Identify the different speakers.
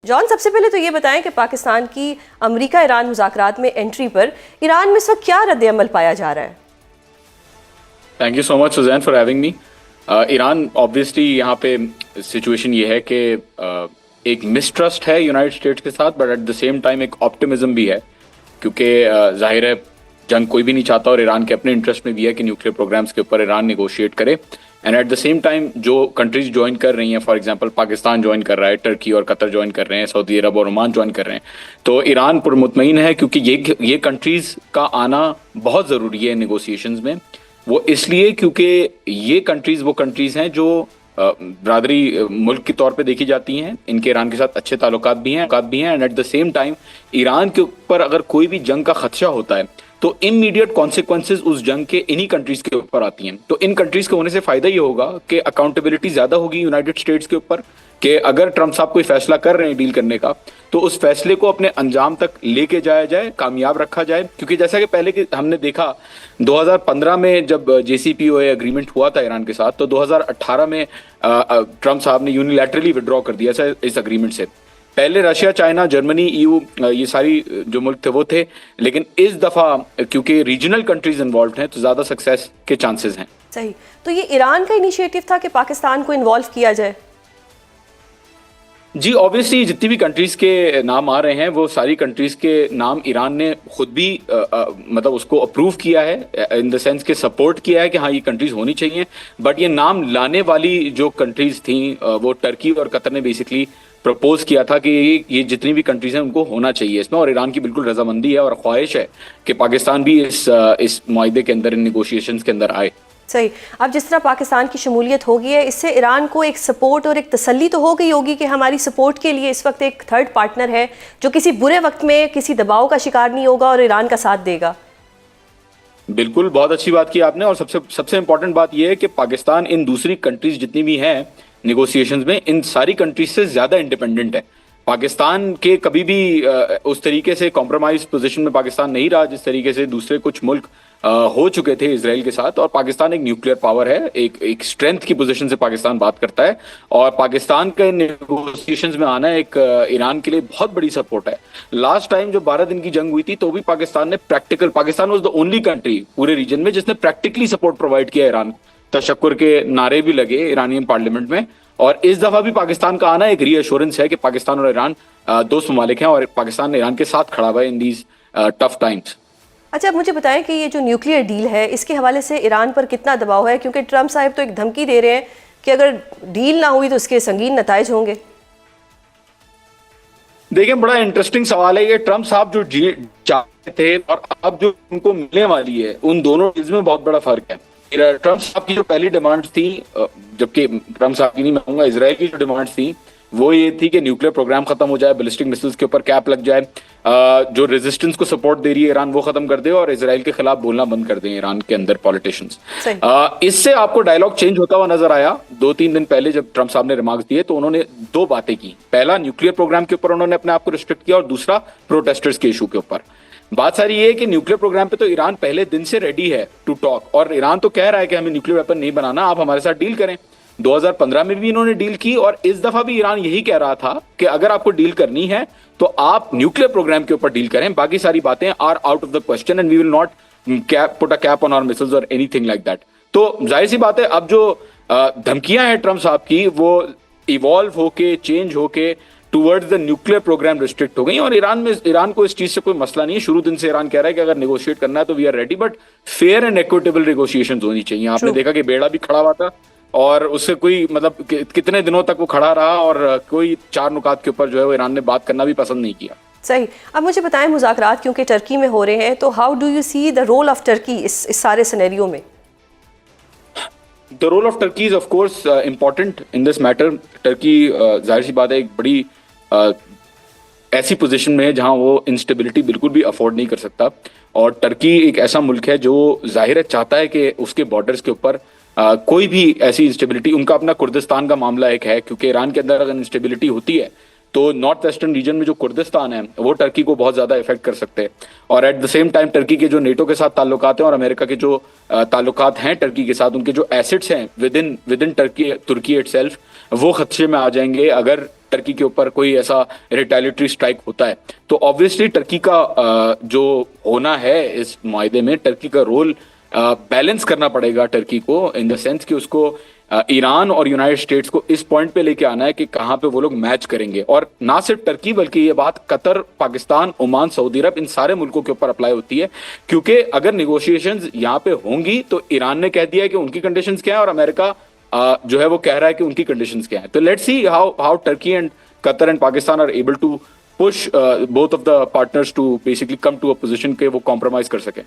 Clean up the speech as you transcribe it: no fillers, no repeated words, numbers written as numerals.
Speaker 1: John, सबसे पहले तो ये बताएं कि पाकिस्तान की अमेरिका ईरान मुज़ाकरात में एंट्री पर ईरान में इस वक्त क्या रद्द-ए-अमल पाया जा रहा है?
Speaker 2: Thank you so much Suzanne for having me. Iran obviously यहाँ पे सिचुएशन ये है कि एक मिसट्रस्ट है यूनाइटेड स्टेट्स के साथ, but at the same time एक ऑप्टिमिज्म भी है, क्योंकि जाहिर है जंग कोई भी नहीं चाहता और ईरान के अपने इंटरेस्ट में भी है कि न्यूक्लियर प्रोग्राम्स के ऊपर ईरान निगोशिएट करे। And at the same time जो कंट्रीज ज्वाइन कर रही हैं, फॉर एग्जांपल पाकिस्तान ज्वाइन कर रहा है, टर्की और कतर ज्वाइन कर रहे हैं, सऊदी अरब और ओमान ज्वाइन कर रहे हैं, तो ईरान पर मुतमईन है क्योंकि ये कंट्रीज का आना बहुत ज़रूरी है निगोशिएशंस में। वो इसलिए क्योंकि ये कंट्रीज वो कंट्रीज हैं जो बरादरी मुल्क के तौर पे देखी जाती हैं, इनके ईरान के साथ अच्छे ताल्लुकात भी हैं and at the same time Iran के ऊपर अगर कोई भी जंग का खदशा होता है तो इमीडिएट कॉन्सिक्वेंसेज उस जंग के इन्हीं कंट्रीज के ऊपर आती हैं। तो इन कंट्रीज के होने से फायदा ये होगा कि अकाउंटेबिलिटी ज्यादा होगी यूनाइटेड स्टेट्स के ऊपर, कि अगर ट्रम्प साहब कोई फैसला कर रहे हैं डील करने का तो उस फैसले को अपने अंजाम तक लेके जाया जाए, कामयाब रखा जाए। क्योंकि जैसा कि पहले कि हमने देखा 2015 में जब JCPOA एग्रीमेंट हुआ था ईरान के साथ, तो 2018 में ट्रम्प साहब ने यूनिलैटरली विड्रॉ कर दिया था इस एग्रीमेंट से। पहले रशिया, चाइना, जर्मनी, EU ये सारी जो मुल्क थे वो थे, लेकिन इस दफा क्योंकि रीजनल कंट्रीज इन्वॉल्व हैं तो ज्यादा सक्सेस के चांसेस हैं।
Speaker 1: सही, तो ये ईरान का इनिशिएटिव था कि पाकिस्तान को इन्वॉल्व किया जाए?
Speaker 2: जी, ऑब्वियसली जितनी भी कंट्रीज के नाम आ रहे हैं वो सारी कंट्रीज के नाम ईरान ने खुद भी मतलब उसको अप्रूव किया है, इन द सेंस के सपोर्ट किया है कि हाँ ये कंट्रीज होनी चाहिए। बट ये नाम लाने वाली जो कंट्रीज थी वो टर्की और कतर ने बेसिकली प्रपोज किया था कि ये जितनी भी कंट्रीज हैं उनको होना चाहिए इसमें, और ईरान की बिल्कुल रजामंदी है और ख्वाहिश है कि पाकिस्तान भी इस मुआहदे के अंदर, इन निगोशिएशंस के अंदर आए।
Speaker 1: सही, अब जिस तरह पाकिस्तान की शमूलियत होगी है, इससे ईरान को एक सपोर्ट और एक तसल्ली तो हो गई होगी कि हमारी सपोर्ट के लिए इस वक्त एक थर्ड पार्टनर है जो किसी बुरे वक्त में किसी दबाव का शिकार नहीं होगा और ईरान का साथ देगा।
Speaker 2: बिल्कुल, बहुत अच्छी बात की आपने। और सबसे इंपॉर्टेंट बात यह है कि पाकिस्तान इन दूसरी कंट्रीज जितनी भी हैं निगोशिएशंस में, इन सारी कंट्रीज से ज्यादा इंडिपेंडेंट है। पाकिस्तान के कभी भी उस तरीके से कॉम्प्रोमाइज पोजीशन में पाकिस्तान नहीं रहा जिस तरीके से दूसरे कुछ मुल्क हो चुके थे इजराइल के साथ। और पाकिस्तान एक न्यूक्लियर पावर है, एक स्ट्रेंथ की पोजीशन से पाकिस्तान बात करता है, और पाकिस्तान के नेगोशिएशंस में आना एक ईरान के लिए बहुत बड़ी सपोर्ट है। लास्ट टाइम जो 12 दिन की जंग हुई थी तो भी Pakistan was the only country पूरे रीजन में जिसने प्रैक्टिकली सपोर्ट प्रोवाइड किया ईरान को। तशक्कुर के नारे भी लगे ईरानियन पार्लियामेंट में, और इस दफा भी पाकिस्तान का आना एक रीअश्योरेंस है कि पाकिस्तान और ईरान दोस्त ममालिक हैं और पाकिस्तान ईरान के साथ खड़ा हुआ है इन दीज टफ टाइम्स।
Speaker 1: अच्छा, अब मुझे बताएं कि ये जो न्यूक्लियर डील है इसके हवाले से ईरान पर कितना दबाव है, क्योंकि ट्रम्प साहब तो एक धमकी दे रहे हैं कि अगर डील ना हुई तो उसके संगीन नताइज होंगे।
Speaker 2: देखिए, बड़ा इंटरेस्टिंग सवाल है ये। ट्रम्प साहब जो चाहते थे और अब जो उनको मिलने वाली है, उन दोनों डील्स में बहुत बड़ा फर्क है। ट्रम्प साहब की जो पहली डिमांड थी, जबकि ट्रम्प साहब की नहीं, मैं कहूंगा इजराइल की जो डिमांड थी वो ये थी कि न्यूक्लियर प्रोग्राम खत्म हो जाए, बैलिस्टिक मिसाइल्स के ऊपर कैप लग जाए, जो रेजिस्टेंस को सपोर्ट दे रही है ईरान वो खत्म कर दे, और इजराइल के खिलाफ बोलना बंद कर दें ईरान के अंदर पॉलिटिशियंस। इससे आपको डायलॉग चेंज होता हुआ नजर आया। 2-3 दिन पहले जब ट्रम्प साहब ने रिमार्क्स दिए तो उन्होंने दो बातें की। पहला, न्यूक्लियर प्रोग्राम के ऊपर उन्होंने अपने आप को रिस्ट्रिक्ट किया, और दूसरा प्रोटेस्टर्स के इशू के ऊपर। बात सारी ये है कि न्यूक्लियर प्रोग्राम पे तो ईरान पहले दिन से रेडी है टू टॉक, और ईरान तो कह रहा है कि हमें न्यूक्लियर वेपन नहीं बनाना, आप हमारे साथ डील करें। 2015 में भी इन्होंने डील की, और इस दफा भी ईरान यही कह रहा था कि अगर आपको डील करनी है तो आप न्यूक्लियर प्रोग्राम के ऊपर डील करें, बाकी सारी बातें are out of the question and we will not put a cap on our missiles और एनीथिंग लाइक दैट। तो जाहिर सी बात है, अब जो धमकियां हैं ट्रम्प साहब की वो इवॉल्व होके, चेंज होके towards the nuclear programme restrict हो गई। और ईरान को इस चीज से कोई मसला नहीं है। शुरू दिन से ईरान कह रहा है कि अगर नेगोशिएट करना है तो we are ready, but fair and equitable negotiations होनी चाहिए। आपने देखा कि बेड़ा भी खड़ा हुआ था और उससे कोई मतलब कितने दिनों तक वो खड़ा रहा, और कोई 4 नुकात के ऊपर जो है वो ईरान ने बात करना भी पसंद नहीं किया।
Speaker 1: सही, अब मुझे बताएं, मुज़ाकरात क्योंकि टर्की में हो रहे हैं, तो how do you see the role of Turkey इस सारे सिनेरियो में?
Speaker 2: The role of Turkey is of course important in this matter. Turkey जाहिर सी बात है एक बड़ी ऐसी पोजीशन में है जहां वो इंस्टेबिलिटी बिल्कुल भी अफोर्ड नहीं कर सकता, और टर्की एक ऐसा मुल्क है जो जाहिर है चाहता है कि उसके बॉर्डर्स के ऊपर कोई भी ऐसी इंस्टेबिलिटी, उनका अपना कुर्दिस्तान का मामला एक है, क्योंकि ईरान के अंदर अगर इंस्टेबिलिटी होती है तो नॉर्थ वेस्टर्न रीजन में जो कुर्दिस्तान है वो टर्की को बहुत ज्यादा इफेक्ट कर सकते हैं। और at the same time Turkey के जो नेटो के साथ ताल्लुकात हैं और अमेरिका के जो ताल्लुकात हैं टर्की के साथ, उनके जो एसेट्स हैं विद इन तुर्की इटसेल्फ, वो खदशे में आ जाएंगे अगर टर्की के ऊपर कोई ऐसा रिटेलिटरी स्ट्राइक होता है, तो ऑब्वियसली टर्की का जो होना है इस मायदे में, टर्की का रोल बैलेंस करना पड़ेगा टर्की को, इन द सेंस कि उसको ईरान और यूनाइटेड स्टेट्स को इस पॉइंट पे लेके आना है कि कहां पे वो लोग मैच करेंगे। और ना सिर्फ टर्की बल्कि ये बात कतर, पाकिस्तान, ओमान, सऊदी अरब, इन सारे मुल्कों के ऊपर अप्लाई होती है, क्योंकि अगर निगोशिएशंस यहाँ पे होंगी तो ईरान ने कह दिया है कि उनकी कंडीशंस क्या है और अमेरिका जो है वो कह रहा है कि उनकी कंडीशंस क्या है। तो let's see how Turkey and Qatar and Pakistan are able to push both of the partners to basically come to a position के वो कॉम्प्रोमाइज कर सकें।